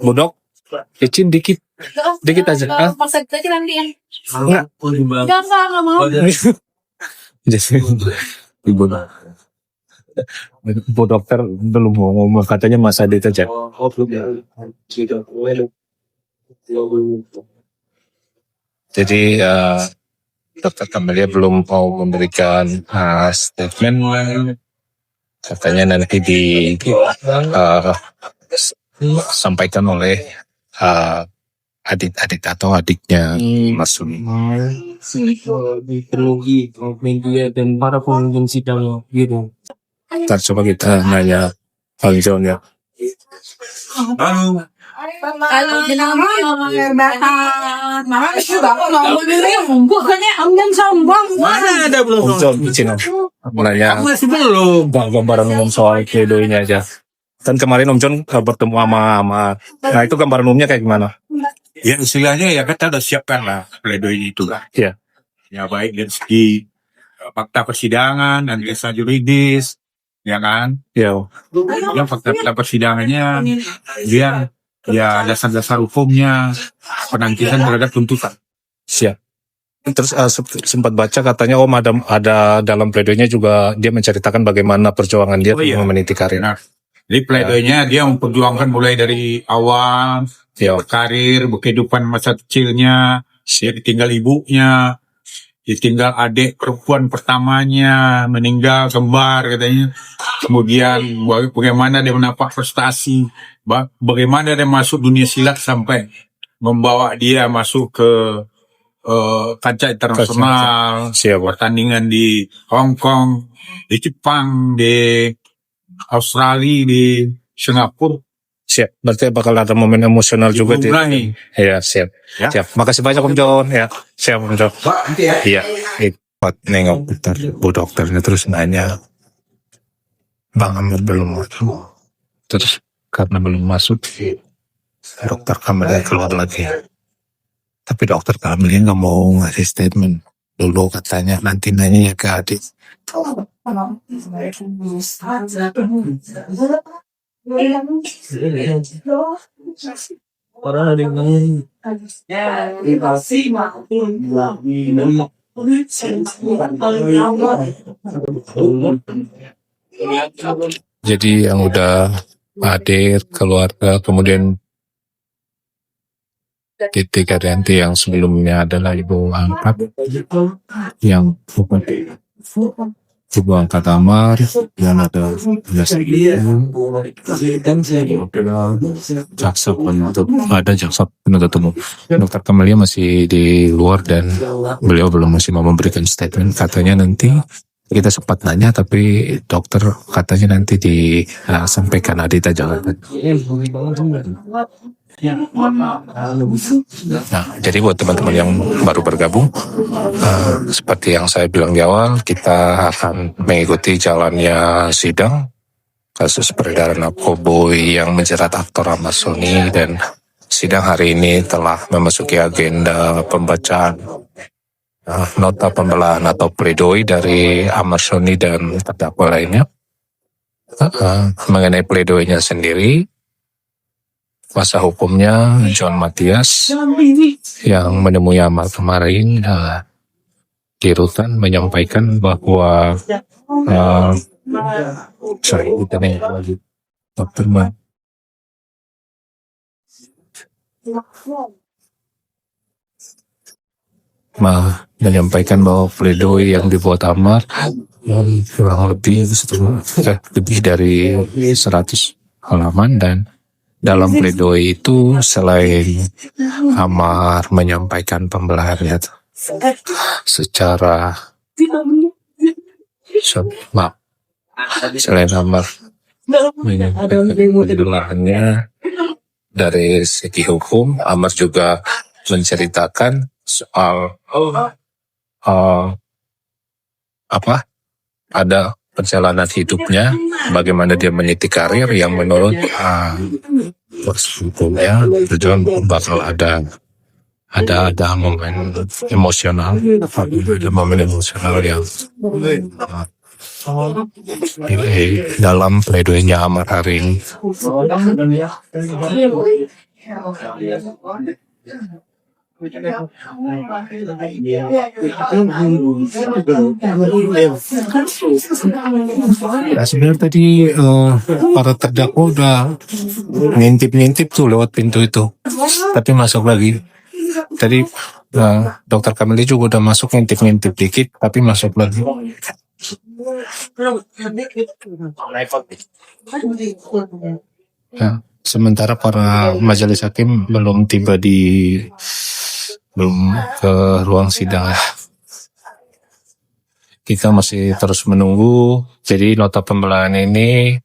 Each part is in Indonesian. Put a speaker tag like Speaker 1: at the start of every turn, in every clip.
Speaker 1: Budok, izin dikit aja.
Speaker 2: Maksud aja nanti ya.
Speaker 1: Enggak.
Speaker 2: Enggak mau.
Speaker 1: Jadi ibu Bu dokter belum mau ngomong, katanya Mas Ade aja. Jadi Dokter Camelia belum mau memberikan statement. Katanya nanti sampaikan oleh adik atau adiknya Mas Suni.
Speaker 3: Dipenuhi media dan para pengunjung sidang gitu.
Speaker 1: Ntar coba kita nanya Bang John ya.
Speaker 2: Kalau jenama bahan, mama sudah ngomong diri bukannya ambil sombong.
Speaker 3: Mana ada belum?
Speaker 1: Om John izin Om nanya
Speaker 3: Masih belum.
Speaker 1: gambaran umum soal pledoinya aja. Kan kemarin Om John bertemu sama nah itu gambaran umumnya kayak gimana?
Speaker 4: Ya istilahnya ya kita udah siapkan lah pledoi itu lah.
Speaker 1: Iya.
Speaker 4: Ya baik dari segi fakta persidangan dan kisah juridis, ya kan?
Speaker 1: Ya.
Speaker 4: Yang fakta persidangannya dia ya dasar-dasar hukumnya penangkisan terhadap tuntutan.
Speaker 1: Siap. Terus sempat baca katanya Om ada dalam pledoinya juga dia menceritakan bagaimana perjuangan dia untuk meniti karir.
Speaker 4: Nah, jadi pledoinya dia memperjuangkan mulai dari awal berkarir, kehidupan masa kecilnya, dia ditinggal ibunya, ditinggal adik perempuan pertamanya, meninggal kembar katanya. Kemudian bagaimana dia mendapat prestasi, bagaimana dia masuk dunia silat sampai membawa dia masuk ke kancah internasional, pertandingan di Hong Kong, di Jepang, di Australia, di Singapura.
Speaker 1: Siap, berarti bakal ada momen emosional juga di. Iya, siap.
Speaker 4: Ya.
Speaker 1: Siap. Makasih banyak Om John ya. Siap Om John.
Speaker 4: Nanti ya.
Speaker 1: Iya. Nengok bentar Bu dokternya terus nanya. Bang Amir belum masuk. Terus karena belum masuk, Dokter Camelia keluar lagi. Tapi Dokter Camelia nggak mau ngasih statement dulu, katanya nanti nanya ke adik.
Speaker 3: Orang ada yang
Speaker 1: Jadi yang udah hadir keluarga, kemudian Titi Karyanti yang sebelumnya adalah ibu angkat, yang ibu angkat Amar, dan ada jaksa penuntut umum. Dokter Camelia masih di luar dan beliau masih mau memberikan statement. Katanya nanti kita sempat nanya, tapi dokter katanya nanti disampaikan Adita Jakarta. Nah, jadi buat teman-teman yang baru bergabung, seperti yang saya bilang di awal, kita akan mengikuti jalannya sidang kasus peredaran narkoba yang menjerat aktor Ahmad Sony, dan sidang hari ini telah memasuki agenda pembacaan nota pembelaan atau pledoi dari Ahmad Sony dan terdakwa lainnya. Mengenai pledoinya sendiri, kuasa hukumnya John Matias yang menemui Amar kemarin di rutan menyampaikan bahwa menyampaikan bahwa pledoi yang dibuat Amar kurang lebih dari 100 halaman, dan dalam pledoi itu selain Amar menyampaikan pembelaannya secara selain Amar menyampaikan pembelaannya dari segi hukum, Amar juga menceritakan soal ada perjalanan hidupnya, bagaimana dia meniti karir yang menurut hukumnya bakal ada momen emosional, yang dalam pledoinya Amar hari ini. Nah, sebenarnya tadi para terdakwa udah ngintip-ngintip tuh lewat pintu itu, tapi masuk lagi. Tadi dokter Kamili juga udah masuk ngintip-ngintip dikit, tapi masuk lagi. Ya, sementara para majelis hakim belum ke ruang sidang ya. Kita masih terus menunggu. Jadi nota pembelaan ini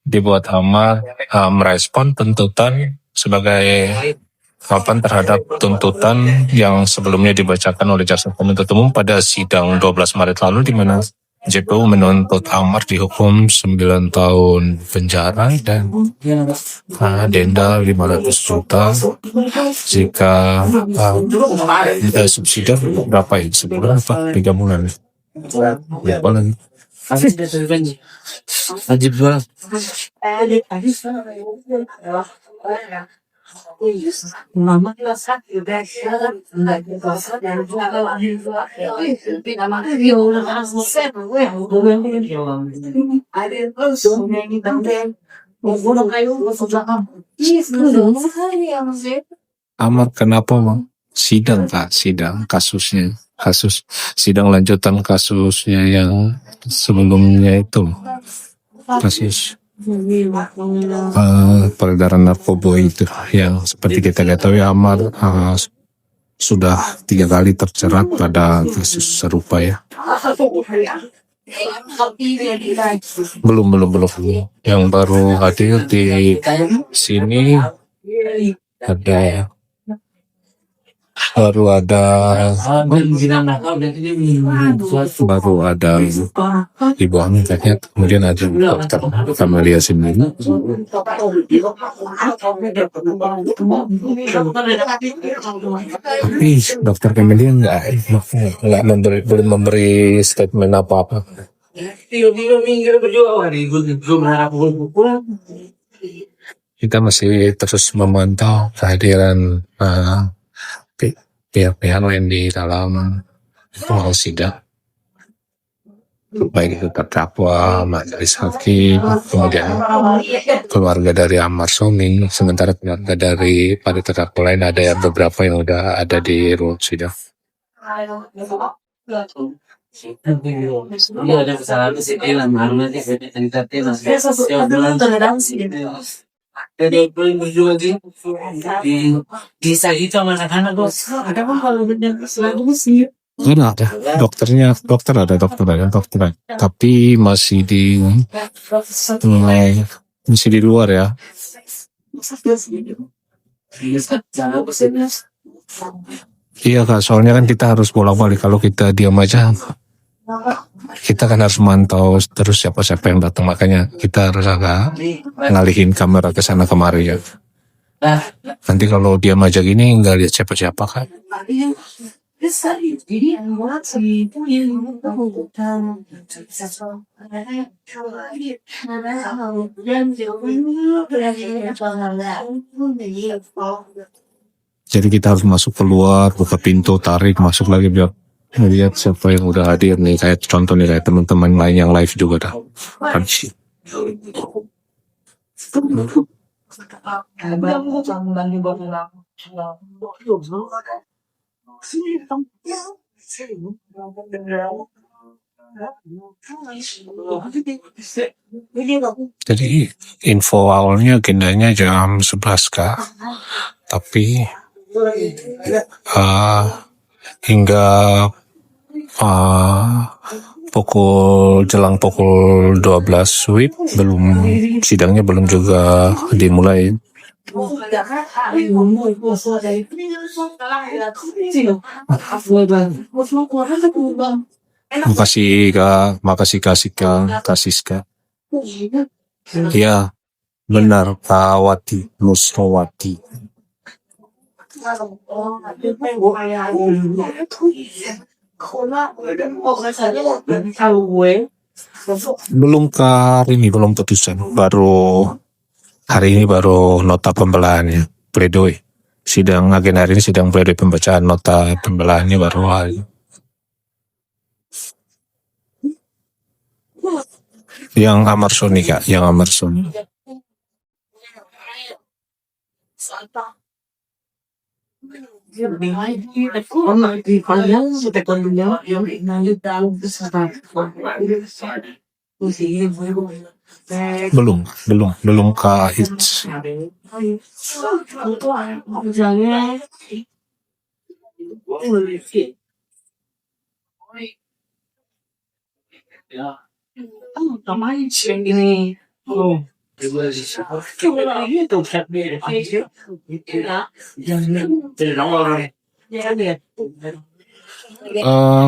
Speaker 1: dibuat Amar merespon tuntutan sebagai jawaban terhadap tuntutan yang sebelumnya dibacakan oleh jaksa penuntut umum pada sidang 12 Maret lalu, di mana JPU menuntut Amar dihukum 9 tahun penjara dan denda 500 juta jika subsidi berapa ya, sebulan apa 3 bulan. Lupa lagi.
Speaker 3: Ajib banget.
Speaker 1: Amar kenapa bang? Sidang kasusnya, sidang lanjutan kasusnya yang sebelumnya itu, kasus peredaran narkoba itu yang seperti kita ketahui Amar sudah 3 kali terjerat pada kasus serupa ya. Belum. Yang baru hadir di sini baru ada Ibu Aminah, kemudian ada dokter Kamalia sendiri. Tapi dokter Kamalia belum memberi statement apa-apa. Kita masih terus memantau kehadiran pihak-pihak lain di dalam ruang sidang, baik itu terdakwa, majelis hakim, kemudian keluarga dari Amar Soming, sementara keluarga dari para terdakwa lain ada yang beberapa yang udah ada di ruang sidang.
Speaker 3: Iya, ada kesalahan sih bilang nanti jadi berjuang di saat itu anak-anak ada kan kalau benar selalu sih.
Speaker 1: Ada dokter ada, tapi masih di luar ya. Iya Kak, soalnya kan kita harus bolak-balik. Kalau kita diam aja, kita kan harus mantau terus siapa-siapa yang datang. Makanya kita harus agak ngalihin kamera ke sana kemari ya. Nanti kalau diam aja gini nggak lihat siapa-siapa kan. Jadi kita harus masuk keluar, buka pintu, tarik, masuk lagi biar melihat siapa yang udah hadir nih. Kayak contoh nih, kayak teman-teman lain yang live juga dah. Jadi info awalnya agendanya jam 11 Kak. Tapi hingga jelang pukul 12 WIB sidangnya belum juga dimulai. Makasih Kasiska. Iya, benar, Kawati Nusrawati. Belum hari ini belum putusan, baru hari ini baru nota pembelaannya. pledoi. Sidang agenda hari ini sidang pledoi pembacaan nota pembelaan ini baru hari. Yang Amar Soni Kak, yang Amar Soni. Belum Kak Hits.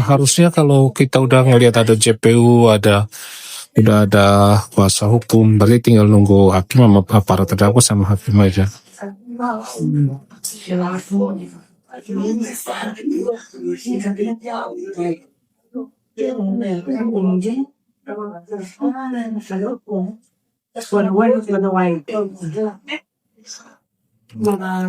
Speaker 1: Harusnya kalau kita udah ngelihat ada JPU, udah ada kuasa hukum, berarti tinggal nunggu hakim sama para terdakwa sama hakim aja.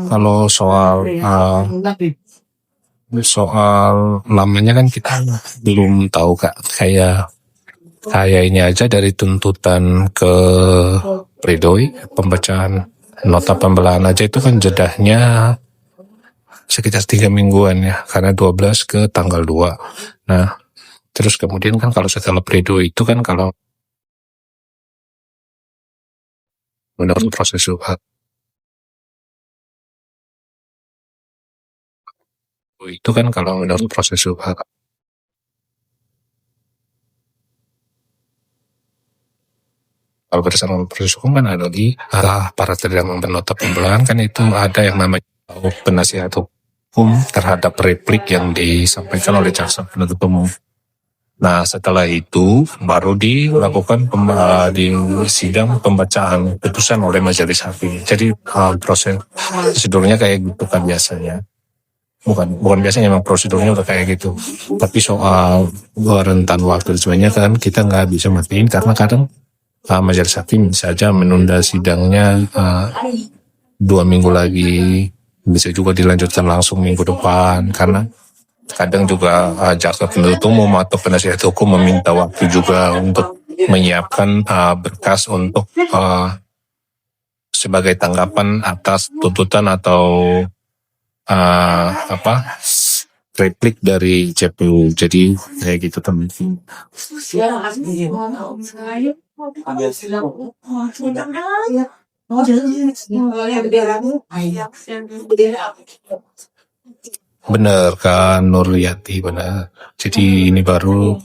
Speaker 1: Kalau soal lamanya kan kita belum tahu Kak. Kayak ini aja dari tuntutan ke pledoi, pembacaan nota pembelaan aja itu kan jedahnya sekitar 3 mingguan ya, karena 12 ke tanggal 2. Nah, terus kemudian kan kalau setelah pledoi itu kan kalau menurut proses hukum itu kan kalau menurut proses hukum kalau berdasarkan proses hukum kan ada di para terdakwa nota pembelaan kan itu ada yang namanya penasihat hukum terhadap replik yang disampaikan oleh jaksa penuntut umum. Nah setelah itu baru dilakukan di sidang pembacaan putusan oleh majelis hakim. Jadi prosedurnya kayak gitu kan biasanya. Bukan biasanya, memang prosedurnya udah kayak gitu. Tapi soal rentan waktu sebenarnya kan kita nggak bisa matiin karena kadang majelis hakim saja menunda sidangnya 2 minggu lagi, bisa juga dilanjutkan langsung minggu depan karena kadang juga jaksa penuntut umum atau penasihat hukum meminta waktu juga untuk menyiapkan berkas untuk sebagai tanggapan atas tuntutan atau replik dari JPU. Jadi kayak gitu teman-teman. Bener kan Nurliati, benar. Jadi ini baru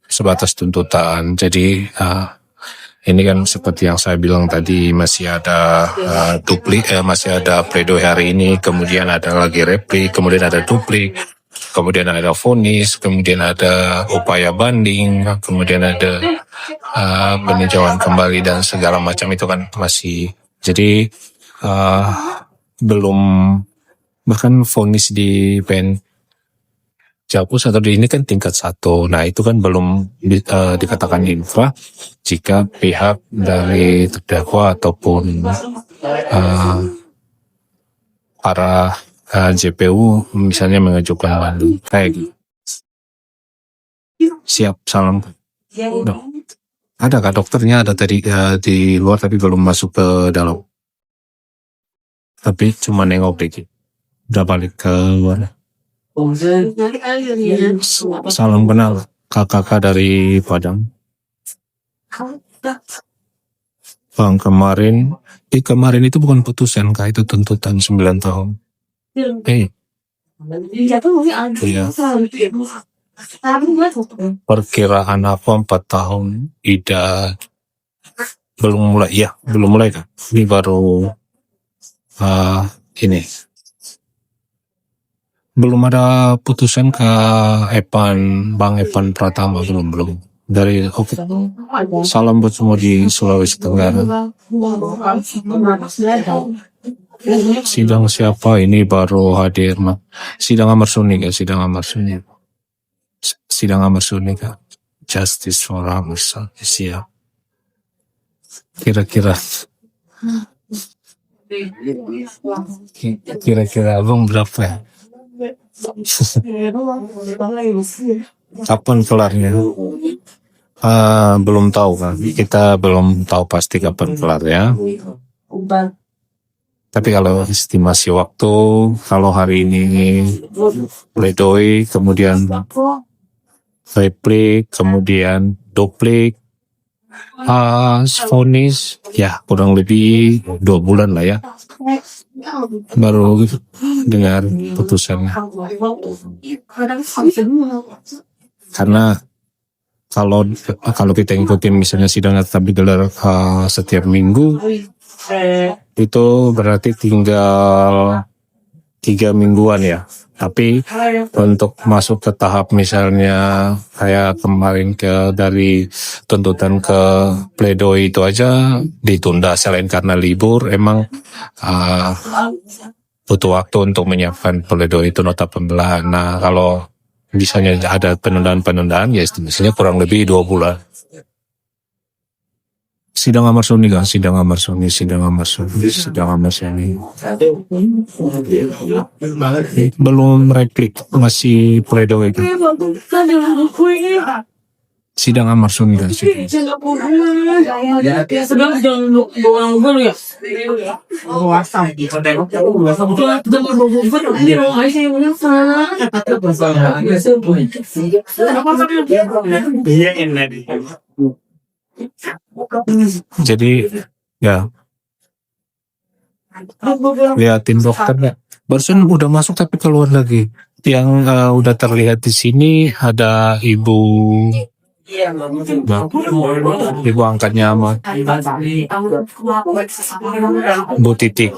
Speaker 1: sebatas tuntutan. Jadi ini kan seperti yang saya bilang tadi, masih ada masih ada pledoi hari ini, kemudian ada lagi replik, kemudian ada duplik, kemudian ada vonis, kemudian ada upaya banding, kemudian ada peninjauan kembali dan segala macam itu kan masih. Jadi belum, bahkan vonis di PN Jakpus atau di ini kan tingkat 1. Nah itu kan belum dikatakan infrah jika pihak dari terdakwa ataupun para JPU misalnya mengajukan banding kayak gitu. Siap, salam. Ada kak dokternya, ada tadi di luar tapi belum masuk ke dalam. Tapi cuma nengok dikit. Udah balik ke luar. Salam kenal kakak dari Padang. Bang, kemarin itu bukan putusan kak, itu tuntutan 9 tahun. Iya. Perkiraan apa 4 tahun Ida belum mulai kak. Ini baru ini belum ada putusan ke Bang Evan Pratama, belum dari oke. Salam buat semua di Sulawesi Tenggara. Sidang siapa ini baru hadir sidang Amar Suni kak, sidang Amar Suni kak, Justice for Amar Suni siap. Kira-kira abang berapa ya? Kapan kelarnya? Belum tahu kan. Kita belum tahu pasti kapan kelarnya. Tapi kalau estimasi waktu, kalau hari ini pledoi, kemudian replik, kemudian duplik, vonis, ya kurang lebih 2 bulan lah ya, baru dengar putusannya. Karena kalau kita ikutin misalnya sidang tetap digelar setiap minggu, itu berarti tinggal 3 mingguan ya. Tapi untuk masuk ke tahap misalnya kayak kemarin dari tuntutan ke pledoi itu aja ditunda selain karena libur, emang butuh waktu untuk menyiapkan pledoi itu nota pembelaan. Nah kalau misalnya ada penundaan ya istilahnya kurang lebih 2 bulan. Sidang Amar Suni kan, sidang Amar Suni. Belum replik, masih pledoi. Sidang Amar Suni kan. Jadi ya liatin dokter ya. Barusan udah masuk tapi keluar lagi. Yang udah terlihat di sini ada ibu angkatnya sama Bu Titik.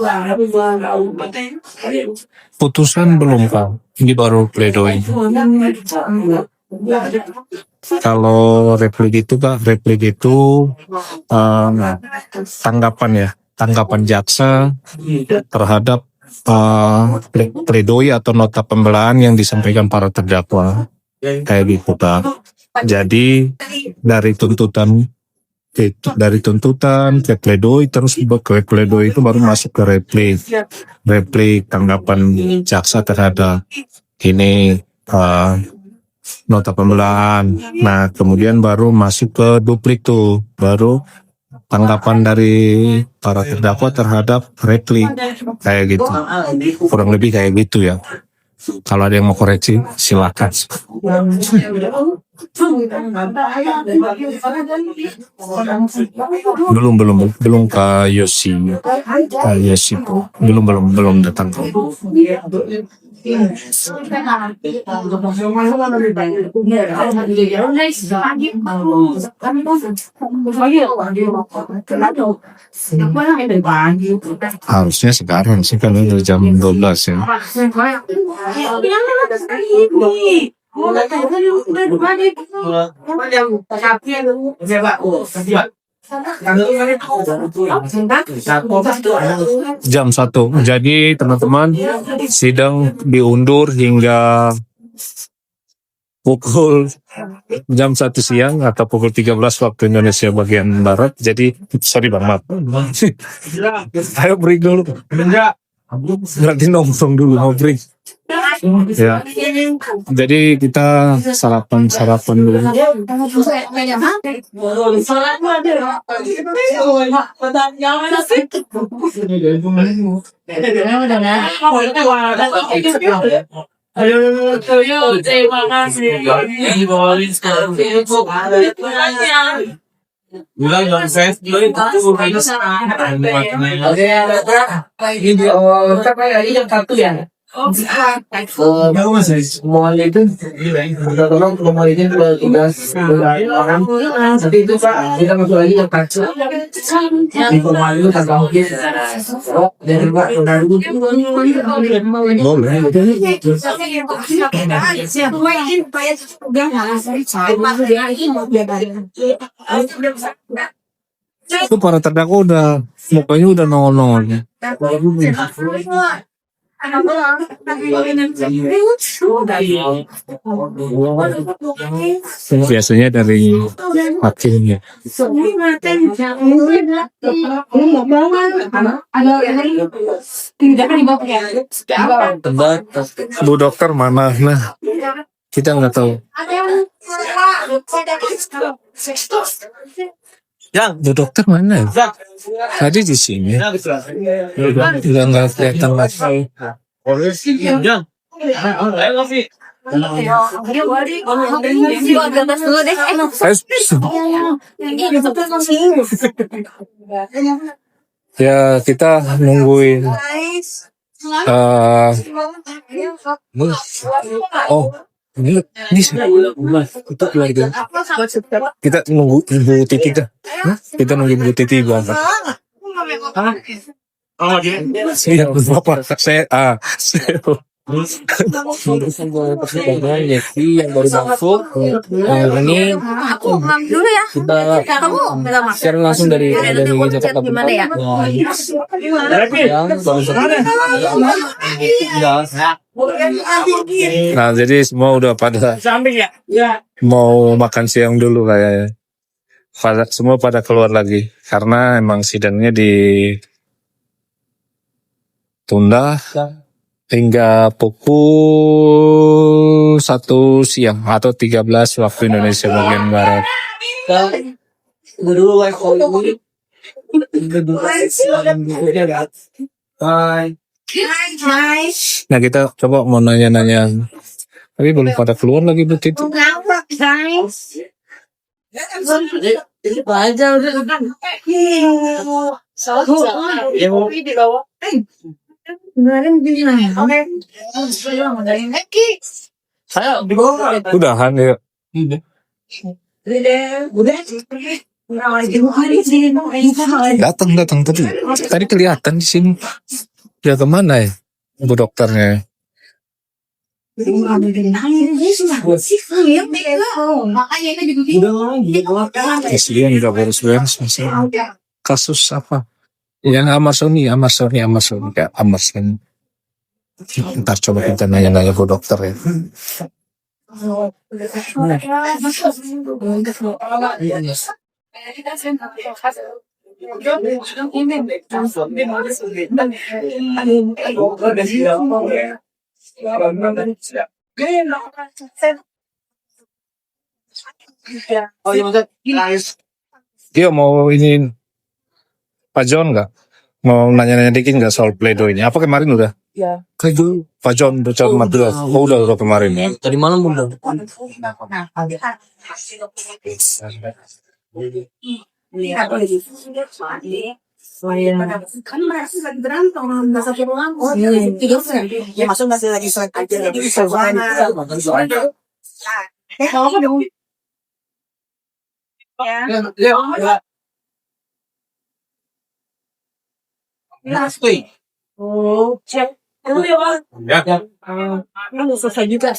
Speaker 1: Putusan belum Kak. Ini baru pledoi. Kalau replik itu Kak, tanggapan jaksa terhadap pledoi atau nota pembelaan yang disampaikan para terdakwa, kayak gitu Kak. Jadi dari tuntutan ke pledoi, terus ke pledoi itu baru masuk ke replik tanggapan jaksa terhadap ini nota pembelaan. Nah kemudian baru masuk ke duplik tuh, baru tanggapan dari para terdakwa terhadap replik, kayak gitu, kurang lebih kayak gitu ya. Kalau ada yang mau koreksi silakan. Belum Kak Yosi, belum datang. Harusnya sekarang sih kan udah jam 12 ya. Jam 1. Jadi teman-teman, sidang diundur hingga pukul jam 1 siang atau pukul 13 waktu Indonesia bagian Barat. Jadi sorry Bang, maaf. Ayo break dulu. Nanti nongkrong dulu, mau break. Ya. Jadi kita sarapan dulu.
Speaker 3: Terima kasih. Mall itu tolong promosiin ke tugas orang nanti itu Pak kita masuk lagi yang kacu di formal itu tanpa mungkin dari Pak
Speaker 1: Itu para terdakwa udah mukanya udah nongol-nongol. Biasanya dari hakimnya. Bu dokter mana? Nah, kita nggak tahu. Bu dokter mana? Tadi di sini. Udah nggak kelihatan lagi. Ya kita nungguin. Oh, ini kita keluarga. Kita nunggu Ibu Titi dah. Kita nunggu Ibu Titi berangkat. Iya, Bapak. Saya
Speaker 3: Yepi yang baru masuk. Ini
Speaker 2: Aku ngambil dulu ya.
Speaker 3: kita
Speaker 2: Kamu nggak masuk.
Speaker 3: share langsung dari Jakarta.
Speaker 2: Gimana ya?
Speaker 3: Yang baru
Speaker 1: Nah, jadi semua udah pada mau makan siang dulu kayaknya. Semua pada keluar lagi karena emang sidangnya ditunda hingga pukul 1 siang atau 13 waktu Indonesia bagian barat.
Speaker 3: dulu live Hollywood. Bye.
Speaker 1: Nah, kita coba mau nanya-nanya. Tapi belum pada keluar lagi Bu Titi.
Speaker 3: Ini aja udah. Saya di bawah.
Speaker 1: Udahan ya. Datang tadi. Tadi kelihatan di sini. Dia kemana ya? Bu dokternya. Kasihan nggak beres-beres masalah. Kasus apa? Yang Amazoni. Kayak Amazon. Ntar coba kita nanya-nanya Bu dokter ya.
Speaker 3: Oh iya maksud.
Speaker 1: Dia mau ini Pak John nggak? Mau nanya-nanya dikit nggak soal pledoi ini? Apa kemarin udah?
Speaker 3: Ya.
Speaker 1: Kayak Pak John Richard Madras. Oh udah kemarin ya.
Speaker 3: Tadi malam udah.
Speaker 2: Oh, cek.
Speaker 4: Ya.
Speaker 2: Selesai juga.